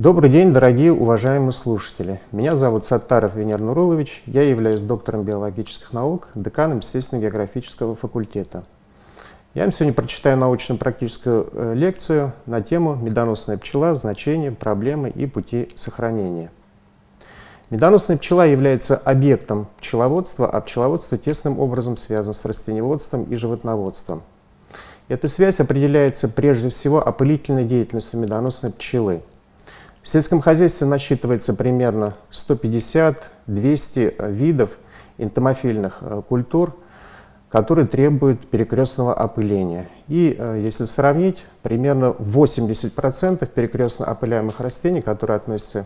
Добрый день, дорогие уважаемые слушатели. Меня зовут Саттаров Венер Нурулович. Я являюсь доктором биологических наук, деканом естественно-географического факультета. Я вам сегодня прочитаю научно-практическую лекцию на тему «Медоносная пчела. Значение, проблемы и пути сохранения». Медоносная пчела является объектом пчеловодства, а пчеловодство тесным образом связано с растениеводством и животноводством. Эта связь определяется прежде всего опылительной деятельностью медоносной пчелы. В сельском хозяйстве насчитывается примерно 150-200 видов энтомофильных культур, которые требуют перекрестного опыления. И если сравнить, примерно 80% перекрестно опыляемых растений, которые относятся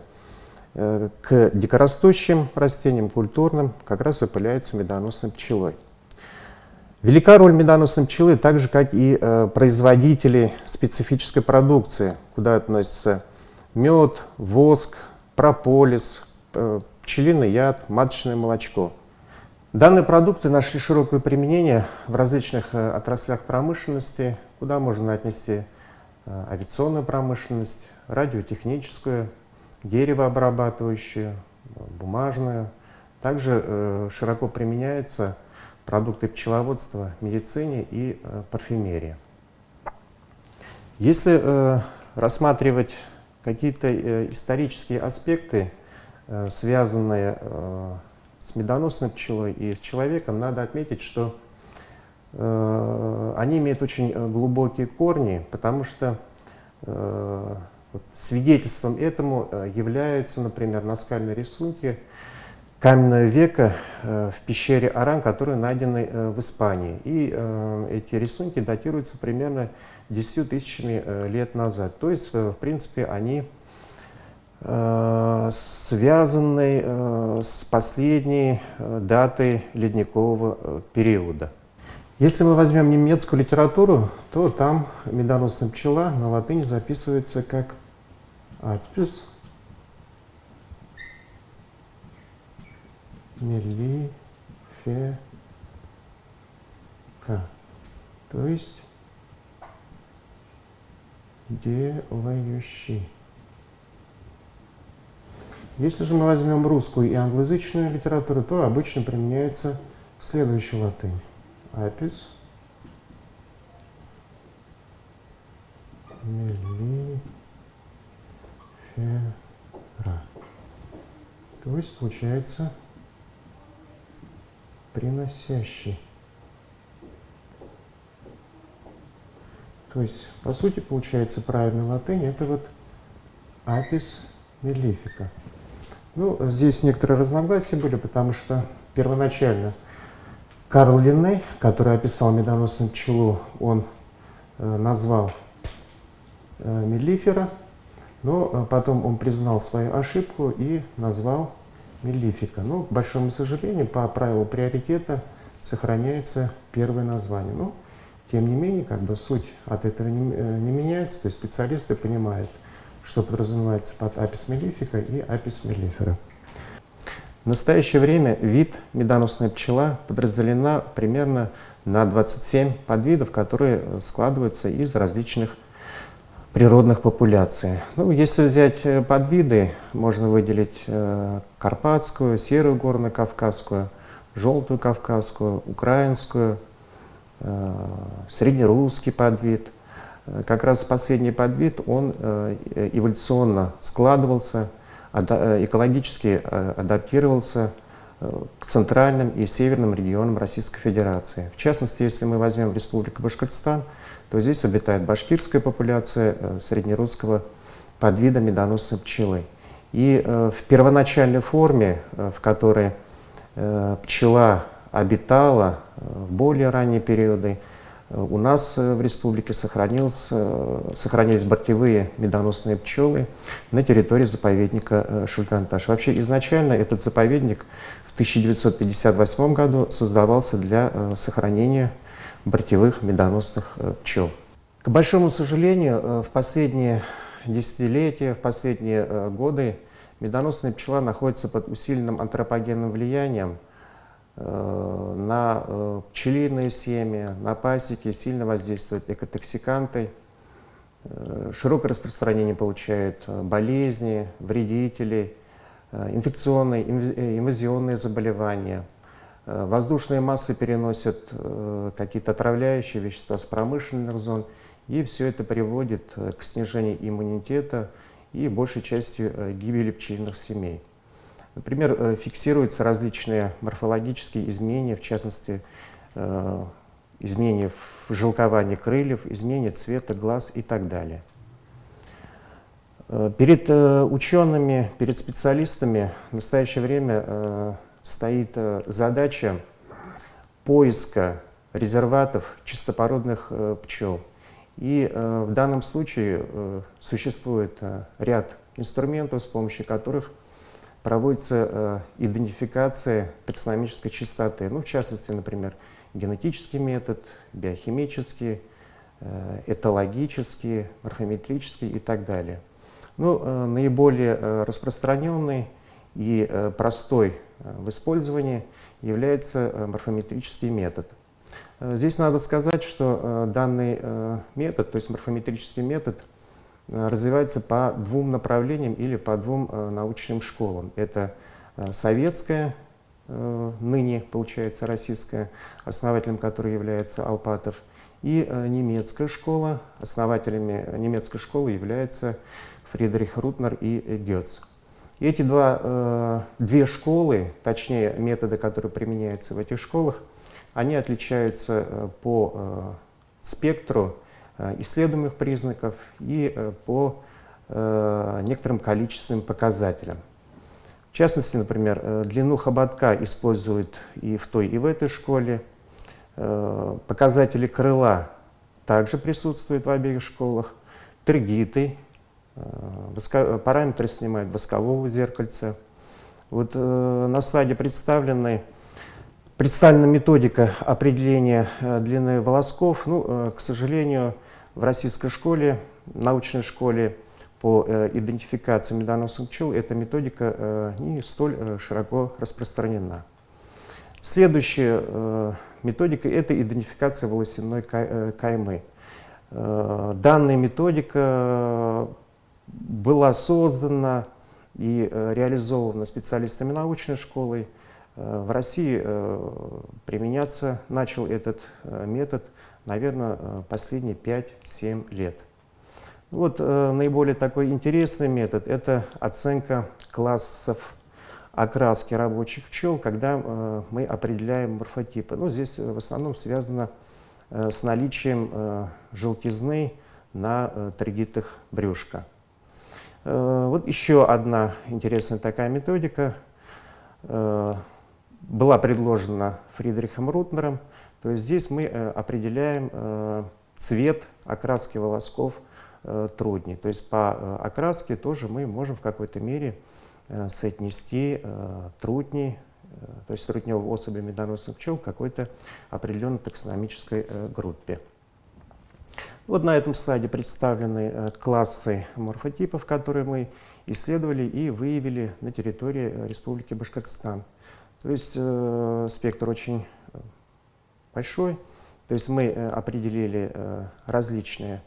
к дикорастущим растениям, культурным, как раз опыляются медоносной пчелой. Велика роль медоносной пчелы, так же как и производителей специфической продукции, куда относятся мед, воск, прополис, пчелиный яд, маточное молочко. Данные продукты нашли широкое применение в различных отраслях промышленности, куда можно отнести авиационную промышленность, радиотехническую, деревообрабатывающую, бумажную. Также широко применяются продукты пчеловодства в медицине и парфюмерии. Если рассматривать какие-то исторические аспекты, связанные с медоносной пчелой и с человеком, надо отметить, что они имеют очень глубокие корни, потому что свидетельством этому являются, например, наскальные рисунки каменного века в пещере Аран, которые найдены в Испании. И эти рисунки датируются примерно 10 тысячами лет назад. То есть, в принципе, они связаны с последней датой ледникового периода. Если мы возьмем немецкую литературу, то там медоносная пчела на латыни записывается как Apis mellifera, то есть делающий. Если же мы возьмем русскую и англоязычную литературу, то обычно применяется следующая латынь. Apis mellifera. То есть получается приносящий. То есть, по сути, получается правильная латынь, это вот Apis mellifica. Ну, здесь некоторые разногласия были, потому что первоначально Карл Линней, который описал медоносную пчелу, он назвал меллифера, но потом он признал свою ошибку и назвал меллифика. Но, к большому сожалению, по правилу приоритета сохраняется первое название. Но, тем не менее, суть от этого не меняется, то есть специалисты понимают, что подразумевается под Apis mellifica и Apis mellifera. В настоящее время вид медоносная пчела подразделена примерно на 27 подвидов, которые складываются из различных природных популяций. Ну, если взять подвиды, можно выделить карпатскую, серую горно-кавказскую, желтую кавказскую, украинскую, среднерусский подвид. Как раз последний подвид, он эволюционно складывался, экологически адаптировался к центральным и северным регионам Российской Федерации. В частности, если мы возьмем Республику Башкортостан, то здесь обитает башкирская популяция среднерусского подвида медоносной пчелы. И в первоначальной форме, в которой пчела обитала в более ранние периоды, у нас в республике сохранились бортевые медоносные пчелы на территории заповедника Шульган-Таш. Вообще изначально этот заповедник в 1958 году создавался для сохранения бортевых медоносных пчел. К большому сожалению, в последние десятилетия, в последние годы медоносная пчела находится под усиленным антропогенным влиянием. На пчелиные семьи, на пасеки сильно воздействуют экотоксиканты, Широкое распространение получают болезни, вредители, инфекционные, инвазионные заболевания. Воздушные массы переносят какие-то отравляющие вещества с промышленных зон, и все это приводит к снижению иммунитета и большей частью гибели пчелиных семей. Например, фиксируются различные морфологические изменения, в частности, изменения в жилковании крыльев, изменения цвета глаз и так далее. Перед учеными, перед специалистами в настоящее время стоит задача поиска резерватов чистопородных пчел. И в данном случае существует ряд инструментов, с помощью которых проводится идентификация таксономической чистоты. Ну, в частности, например, генетический метод, биохимический, этологический, морфометрический и так далее. Ну, наиболее распространенный и простой в использовании является морфометрический метод. Здесь надо сказать, что данный метод, то есть морфометрический метод, развивается по двум направлениям или по двум научным школам. Это советская, ныне, получается, российская, основателем которой является Алпатов, и немецкая школа. Основателями немецкой школы являются Фридрих Рутнер и Гёц. И эти две школы, точнее методы, которые применяются в этих школах, они отличаются по спектру исследуемых признаков и по некоторым количественным показателям. В частности, например, длину хоботка используют и в той, и в этой школе. Показатели крыла также присутствуют в обеих школах. Тригиты, параметры снимают воскового зеркальца. Вот на слайде представлена методика определения длины волосков. Ну, к сожалению, в российской школе, научной школе по идентификации медоносных пчел эта методика не столь широко распространена. Следующая методика – это идентификация волосяной каймы. Данная методика была создана и реализована специалистами научной школы. В России применяться начал этот метод, наверное, последние 5-7 лет. Вот наиболее такой интересный метод – это оценка классов окраски рабочих пчел, когда мы определяем морфотипы. Ну, здесь в основном связано с наличием желтизны на тригитах брюшка. Вот еще одна интересная такая методика была предложена Фридрихом Рутнером. То есть здесь мы определяем цвет окраски волосков трудней. То есть по окраске тоже мы можем в какой-то мере соотнести трутни, то есть трутневые особи медоносных пчел, к какой-то определенной таксономической группе. Вот на этом слайде представлены классы морфотипов, которые мы исследовали и выявили на территории Республики Башкортостан. То есть спектр очень большой. То есть мы определили различные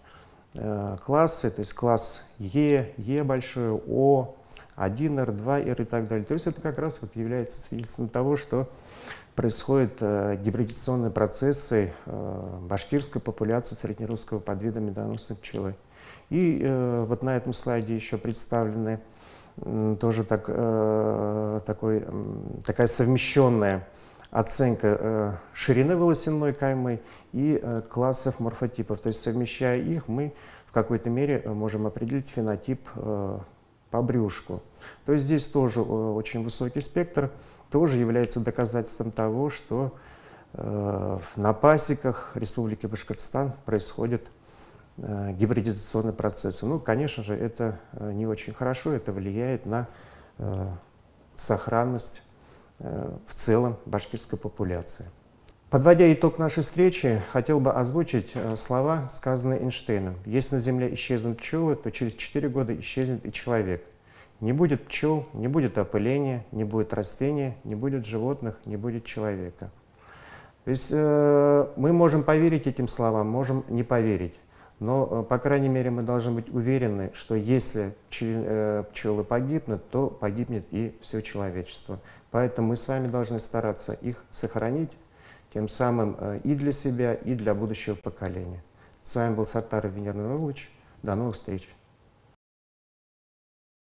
классы, то есть класс Е, Е большое, О, 1Р, 2Р и так далее. То есть это как раз вот является свидетельством того, что происходят гибридизационные процессы башкирской популяции среднерусского подвида медоносной пчелы. И вот на этом слайде еще представлены тоже такая совмещенная оценка ширины волосяной каймы и классов морфотипов. То есть совмещая их, мы в какой-то мере можем определить фенотип по брюшку. То есть здесь тоже очень высокий спектр, тоже является доказательством того, что на пасеках Республики Башкортостан происходят гибридизационные процессы. Ну, конечно же, это не очень хорошо, это влияет на сохранность в целом башкирской популяции. Подводя итог нашей встречи, хотел бы озвучить слова, сказанные Эйнштейном. Если на Земле исчезнут пчелы, то через 4 года исчезнет и человек. Не будет пчел, не будет опыления, не будет растения, не будет животных, не будет человека. То есть мы можем поверить этим словам, можем не поверить. Но, по крайней мере, мы должны быть уверены, что если пчелы погибнут, то погибнет и все человечество. Поэтому мы с вами должны стараться их сохранить, тем самым и для себя, и для будущего поколения. С вами был Саттаров Венерный Луч. До новых встреч!